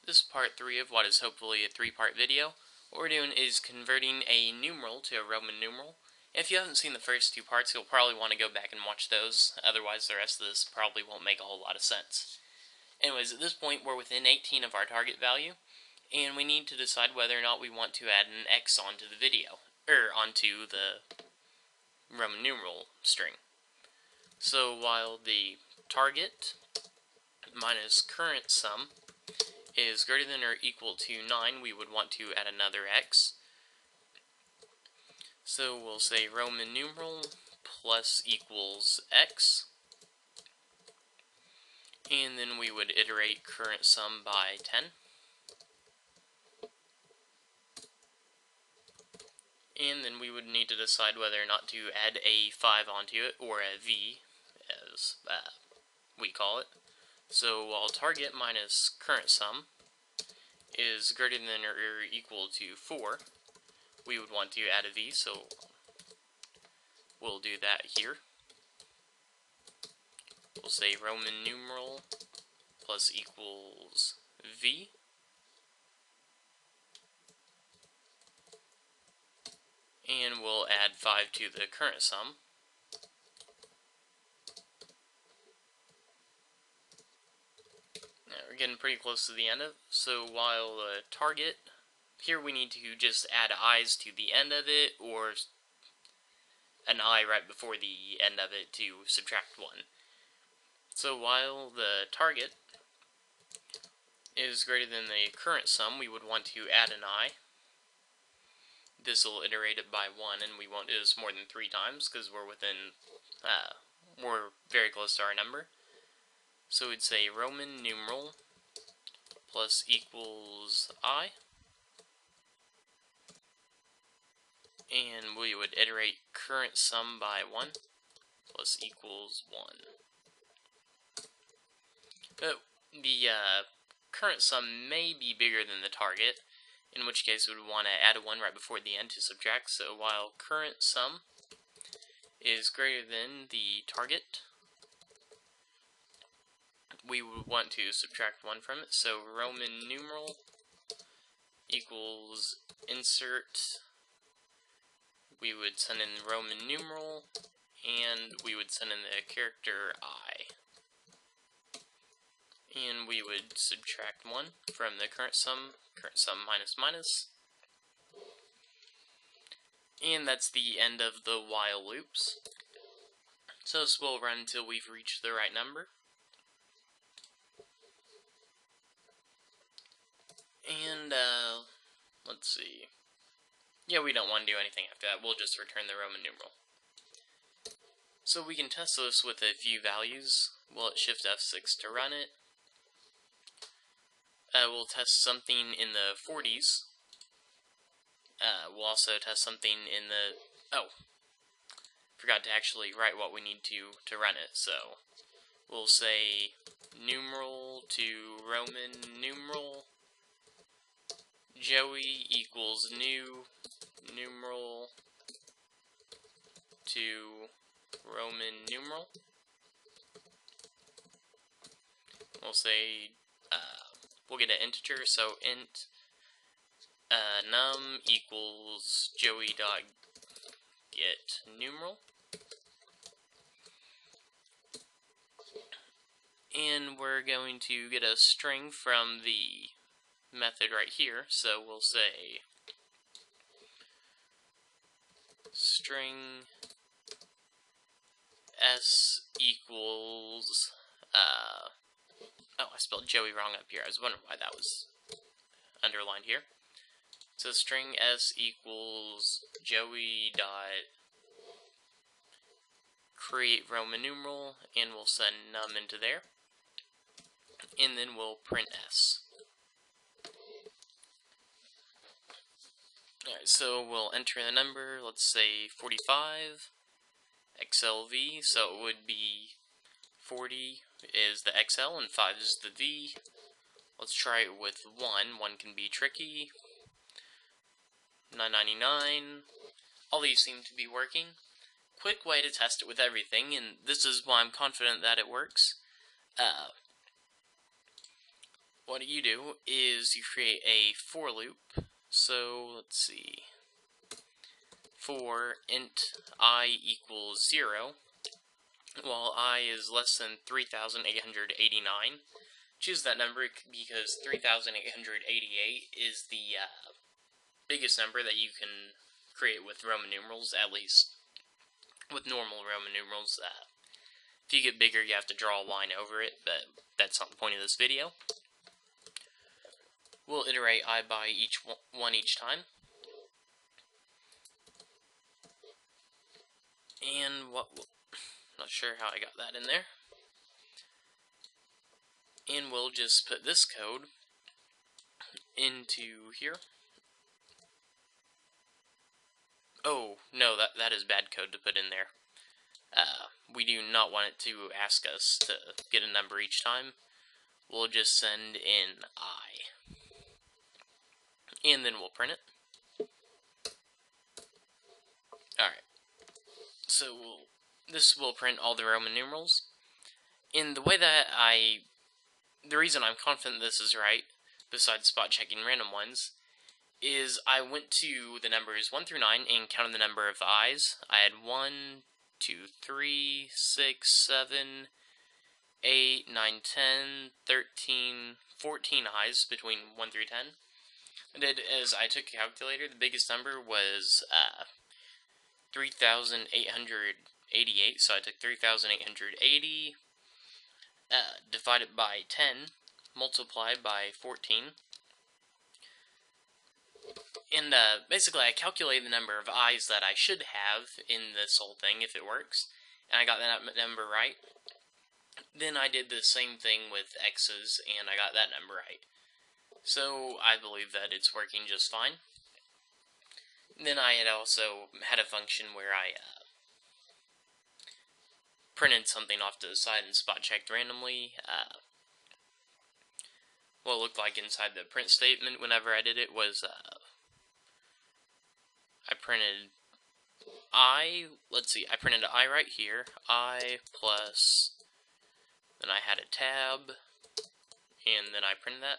This is part 3 of what is hopefully a 3-part video. What we're doing is converting a numeral to a Roman numeral. If you haven't seen the first 2 parts, you'll probably want to go back and watch those, otherwise the rest of this probably won't make a whole lot of sense. Anyways, at this point we're within 18 of our target value, and we need to decide whether or not we want to add an X onto the onto the Roman numeral string. So while the target minus current sum is greater than or equal to 9, we would want to add another X. So we'll say Roman numeral plus equals X. And then we would iterate current sum by 10. And then we would need to decide whether or not to add a 5 onto it, or a V, as we call it. So while target minus current sum is greater than or equal to 4, we would want to add a V, so we'll do that here. We'll say Roman numeral plus equals V. And we'll add 5 to the current sum. Now we're getting pretty close to the end of it. So while the target, here we need to just add i's to the end of it, or an I right before the end of it to subtract 1. So while the target is greater than the current sum, we would want to add an I. This will iterate it by 1, and we won't do this more than 3 times, because we're very close to our number. So we'd say Roman numeral plus equals I, and we would iterate current sum by 1 plus equals 1. But the current sum may be bigger than the target, in which case we would want to add a 1 right before the end to subtract. So while current sum is greater than the target, we would want to subtract 1 from it. So Roman numeral equals insert, we would send in Roman numeral, and we would send in the character I. And we would subtract 1 from the current sum minus minus. And that's the end of the while loops. So this will run until we've reached the right number. And, let's see. Yeah, we don't want to do anything after that. We'll just return the Roman numeral. So we can test this with a few values. We'll hit Shift F6 to run it. We'll test something in the 40s. We'll also test something in the... Oh, forgot to actually write what we need to run it. So we'll say numeral to Roman numeral, Joey equals new numeral to Roman numeral. We'll say we'll get an integer, so int num equals Joey dot get numeral, and we're going to get a string from the method right here. So we'll say string s equals oh, I spelled Joey wrong up here. I was wondering why that was underlined here. So string s equals Joey dot create Roman numeral, and we'll send num into there, and then we'll print s. Alright, so we'll enter the number, let's say 45, XLV, so it would be 40 is the XL and 5 is the V. Let's try it with 1. 1 can be tricky. 999. All these seem to be working. Quick way to test it with everything, and this is why I'm confident that it works. what you do is you create a for loop. So let's see, for int I equals 0, while I is less than 3,889. Choose that number because 3,888 is the biggest number that you can create with Roman numerals, at least with normal Roman numerals. If you get bigger, you have to draw a line over it, but that's not the point of this video. We'll iterate I by each time. And not sure how I got that in there. And we'll just put this code into here. Oh, no, that is bad code to put in there. We do not want it to ask us to get a number each time. We'll just send in I. And then we'll print it. Alright. So this will print all the Roman numerals. In the way that the reason I'm confident this is right, besides spot checking random ones, is I went to the numbers 1 through 9 and counted the number of I's. I had 1, 2, 3, 6, 7, 8, 9, 10, 13, 14 I's between 1 through 10. I did as I took a calculator. The biggest number was 3,888, so I took 3,880, divided by 10, multiplied by 14, and basically I calculated the number of I's that I should have in this whole thing if it works, and I got that number right. Then I did the same thing with X's, and I got that number right. So I believe that it's working just fine. Then I had also had a function where I printed something off to the side and spot checked randomly what it looked like inside the print statement whenever I did it was I printed I printed I right here, I plus, then I had a tab, and then I printed that.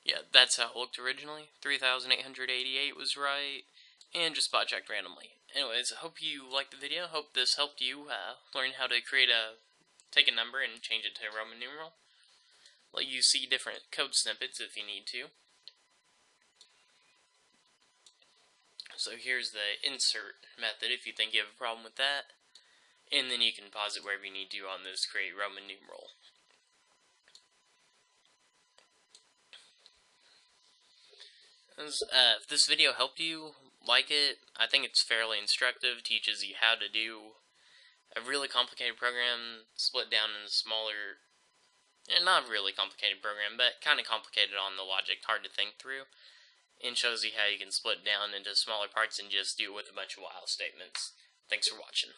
Yeah, that's how it looked originally. 3,888 was right, and just spot checked randomly. Anyways, I hope you liked the video. Hope this helped you learn how to take a number and change it to a Roman numeral. Let you see different code snippets if you need to. So here's the insert method if you think you have a problem with that. And then you can pause it wherever you need to on this create Roman numeral. If this video helped you, like it. I think it's fairly instructive, teaches you how to do a really complicated program split down into smaller, not really complicated program, but kind of complicated on the logic, hard to think through, and shows you how you can split down into smaller parts and just do it with a bunch of while statements. Thanks for watching.